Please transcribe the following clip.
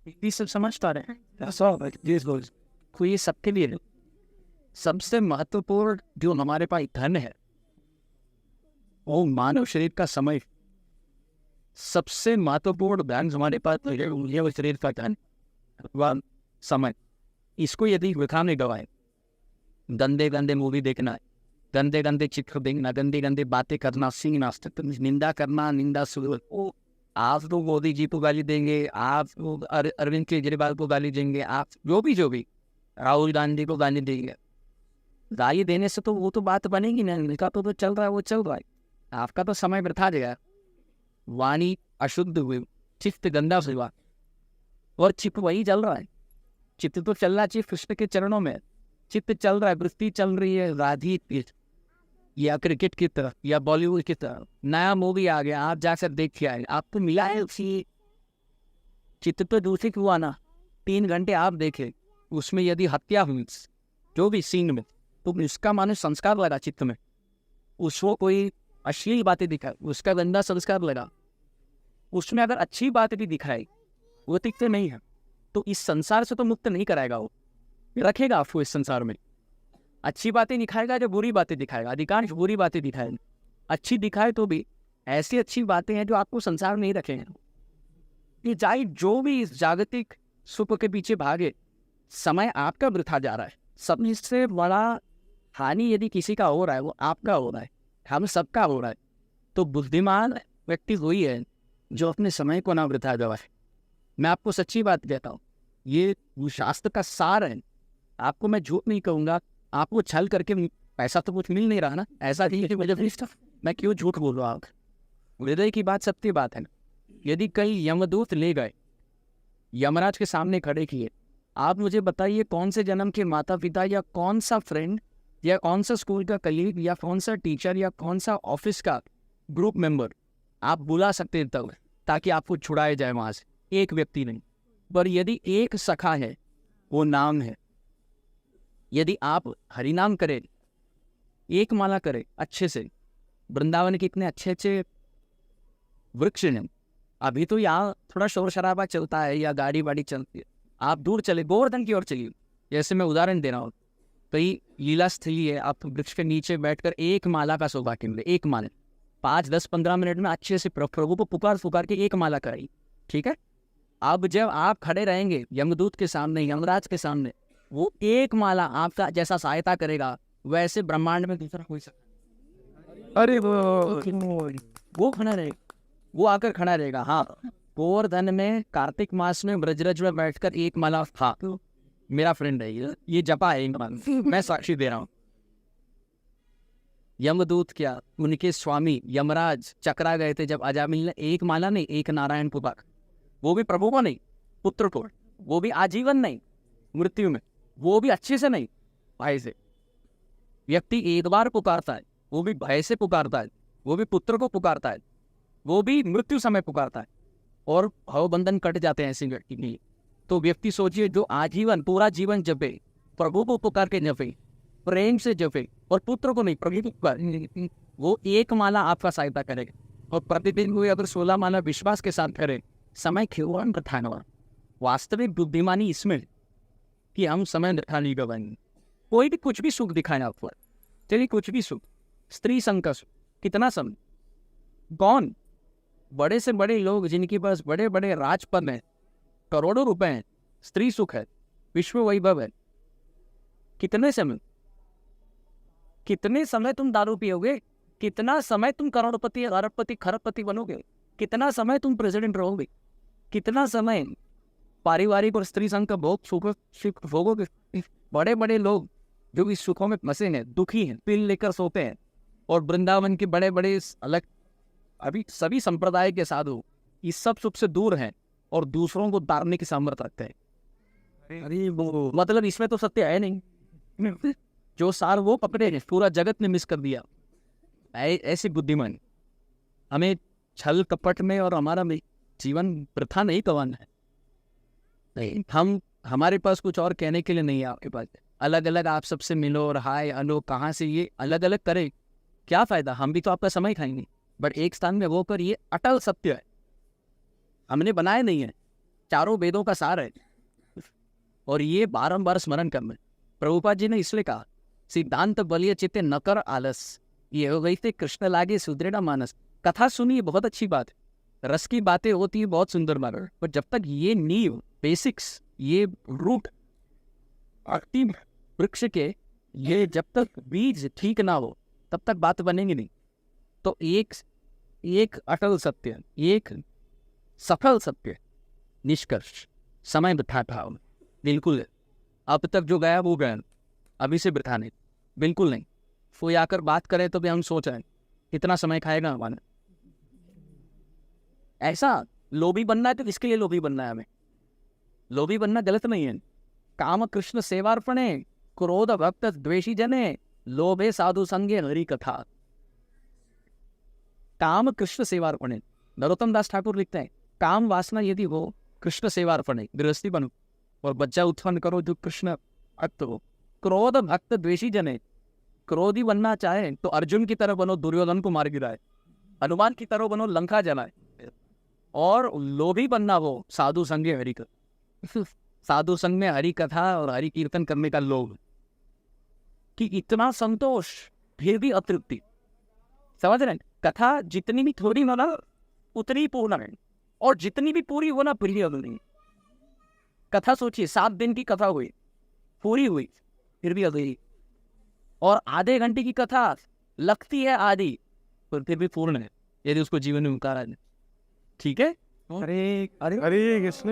ये सब समझ पा रहे हैं? तो ये सबके लिए है। सबसे महत्वपूर्ण जो हमारे पास धन है वो मानव शरीर का समय। सबसे महत्वपूर्ण धन हमारे पास है वो शरीर का धन व समय। इसको यदि वृथा में गवाए, गंदे गंदे मूवी देखना, गंदे गंदे चित्र देखना, गंदे गंदे बातें करना, सीना निंदा करना, निंदा सुन, आप तो मोदी जी को गाली देंगे, आप अरविंद केजरीवाल को गाली देंगे, आप जो भी राहुल गांधी को गाली देंगे। गाली देने से तो वो तो बात बनेगी ना, उनका तो चल रहा है, वो चल रहा है। आपका तो समय वृथा गया, वाणी अशुद्ध हुई, चित्त गंदा हुआ, और चित्त वही चल रहा है। चित्त तो चल रहा है कृष्ण के चरणों में, चित्त चल रहा है, वृत्ति चल रही है राधी या क्रिकेट की तरफ या बॉलीवुड की तरफ। नया मूवी आ गया, आप जाकर देख के आए, आपको मिला है उसी। चित्त तो दूषित हुआ ना। 3 घंटे आप देखे, उसमें यदि हत्या हुई जो भी सीन में, तो इसका मानो संस्कार लगा चित्त में। उसको कोई अश्लील बातें दिखाए, उसका गंदा संस्कार लगा। उसमें अगर अच्छी बात भी दिखाई, वो दिखते नहीं है, तो इस संसार से तो मुक्त नहीं कराएगा, वो रखेगा आपको इस संसार में। अच्छी बातें दिखाएगा जो बुरी बातें दिखाएगा, अधिकांश बुरी बातें दिखाएगा। अच्छी दिखाए तो भी ऐसी अच्छी बातें हैं जो आपको संसार में नहीं रखेंगे। ये चाहे जो भी इस जागतिक सुख के पीछे भागे, समय आपका वृथा जा रहा है। सबसे बड़ा हानि यदि किसी का हो रहा है, वो आपका हो रहा है, हम सबका हो रहा है। तो बुद्धिमान व्यक्ति वही है जो अपने समय को ना वृथा गवाए। मैं आपको सच्ची बात कहता हूँ, ये शास्त्र का सार है। आपको मैं झूठ नहीं कहूँगा, आपको छल करके पैसा तो कुछ मिल नहीं रहा ना, ऐसा नहीं है वजह मैं क्यों झूठ बोल रहा हूँ। हृदय की बात सत्य बात है। यदि कई यमदूत ले गए, यमराज के सामने खड़े किए, आप मुझे बताइए कौन से जन्म के माता पिता या कौन सा फ्रेंड या कौन सा स्कूल का कलीग या कौन सा टीचर या कौन सा ऑफिस का ग्रुप मेंबर आप बुला सकते हैं तब, ताकि आपको छुड़ाया जाए वहां से? एक व्यक्ति नहीं। पर यदि एक सखा है, वो नाम है। यदि आप हरिनाम करें, एक माला करें अच्छे से, वृंदावन के इतने अच्छे अच्छे वृक्ष हैं। अभी तो यहाँ थोड़ा शोर शराबा चलता है या गाड़ी वाड़ी चलती है, आप दूर चले, गोवर्धन की ओर चलिए। जैसे मैं उदाहरण दे रहा हूँ, कई लीला स्थली है, आप वृक्ष के नीचे बैठकर एक माला का सौभाग्य मिले। एक माला 5, 10, 15 मिनट में अच्छे से प्रभु को पुकार के एक माला कराई, ठीक है? अब जब आप खड़े रहेंगे यमदूत के सामने, यमराज के सामने, वो एक माला आपका जैसा सहायता करेगा, वैसे ब्रह्मांड में दूसरा कोई सकता। अरे वो खड़ा रहेगा, वो आकर खड़ा रहेगा। हाँ, गोवर्धन में कार्तिक मास में ब्रजरज में बैठकर एक माला, हाँ मेरा फ्रेंड है ये जपा है, मैं साक्षी दे रहा हूँ। यमदूत क्या, उनके स्वामी यमराज चकरा गए थे जब अजामिल ने एक माला नहीं, एक नारायण पुकार, वो भी प्रभु को नहीं, पुत्र को, वो भी आजीवन नहीं, मृत्यु में, वो भी अच्छे से नहीं, भय से। व्यक्ति एक बार पुकारता है, वो भी भय से पुकारता है, वो भी पुत्र को पुकारता है, वो भी मृत्यु समय पुकारता है, और भवबंधन कट जाते हैं ऐसी व्यक्ति के लिए। तो व्यक्ति सोचिए, जो आजीवन पूरा जीवन जपे, प्रभु को पुकार के जपे, प्रेम से जपे, और पुत्र को नहीं, प्रभु को पुकार, वो एक माला आपका सहायता करेगा। और प्रतिदिन हुए अगर 16 माला विश्वास के साथ करे, समय खिलवाड़ प्रधान हुआ। वास्तविक बुद्धिमानी इसमें कि हम समय वृथा नहीं गवाएंगे। कोई भी कुछ भी सुख दिखाए आपको, चलिए कुछ भी सुख, स्त्री संग का सुख, कितना समय, कौन बड़े से बड़े लोग जिनके पास बड़े बड़े राजपद हैं, करोड़ों रुपए हैं, स्त्री सुख है, विश्व वैभव है, कितने समय तुम दारू पियोगे? कितना समय तुम करोड़पति, अरबपति, खरबपति बनोगे? कितना समय तुम प्रेसिडेंट रहोगे? कितना समय पारिवारिक और स्त्री संघ का सुख भोगोगे? बड़े बड़े लोग जो इस सुखों में फंसे हैं, दुखी हैं, पिल लेकर सोते हैं, और वृंदावन के बड़े बड़े अलग अभी सभी संप्रदाय के साधु इस सब सुख से दूर हैं और दूसरों को तारने की सामर्थ्य रखते हैं। अरे वो मतलब इसमें तो सत्य है नहीं, जो सार वो पकड़े हैं, पूरा जगत ने मिस कर दिया। ऐसे बुद्धिमान हमें छल कपट में और हमारा जीवन वृथा नहीं गंवाना है। नहीं, हमारे पास कुछ और कहने के लिए नहीं है। आपके पास अलग अलग आप सबसे मिलो और हाय अलो कहाँ से ये अलग अलग करें, क्या फायदा? हम भी तो आपका समय खाएंगे, बट एक स्थान में वो कर, ये अटल सत्य है, हमने बनाया नहीं है। चारों वेदों का सार है, और ये बारंबार स्मरण करना। प्रभुपाद जी ने इसलिए कहा, सिद्धांत बलिय चित्ते न कर आलस, ये हो गई थे कृष्ण लागे सुदृढ़ मानस। कथा सुनिए, बहुत अच्छी बात है, रस की बातें होती है, बहुत सुंदर बात, पर जब तक ये नींव, बेसिक्स, ये रूट भक्ति वृक्ष के, ये जब तक बीज ठीक ना हो तब तक बात बनेगी नहीं। तो एक अटल सत्य, एक सफल सत्य, निष्कर्ष, समय बिठा भाव, बिल्कुल अब तक जो गया वो गया, अभी से बिठा नहीं, बिल्कुल नहीं। कोई आकर बात करे तो भी हम सोच रहे हैं कितना समय खाएगा हमारा। ऐसा लोभी बनना है तो किसके लिए लोभी बनना है? हमें लोभी बनना गलत नहीं है। काम कृष्ण सेवार्पणे, क्रोध भक्त द्वेषी जने, लोभे साधु संगे हरि कथा। काम कृष्ण सेवार्पणे, नरोत्तम दास ठाकुर लिखते हैं, काम वासना यदि हो कृष्ण सेवार्पणे, गृहस्थी बनो और बच्चा उत्पन्न करो जो कृष्ण भक्त हो। क्रोध भक्त द्वेषी जने, क्रोधी बनना चाहे तो अर्जुन की तरह बनो, दुर्योधन को मार गिराए, हनुमान की तरह बनो, लंका जलाए। और लोभी बनना हो साधु संगे हरि कथा, साधु संग में हरि कथा और हरि कीर्तन करने का लोभ, कि इतना संतोष फिर भी अतृप्ति। समझ रहे हैं? कथा जितनी भी थोड़ी हो ना उतनी ही पूर्ण है, और जितनी भी पूरी हो ना फिर भी अधूरी। कथा सोचिए, 7 दिन की कथा हुई, पूरी हुई, फिर भी अधूरी। और आधे घंटे की कथा लगती है आधी, पर फिर भी पूर्ण है यदि उसको जीवन में उतारा जाए। ठीक है? अरे अरे अरे कृष्ण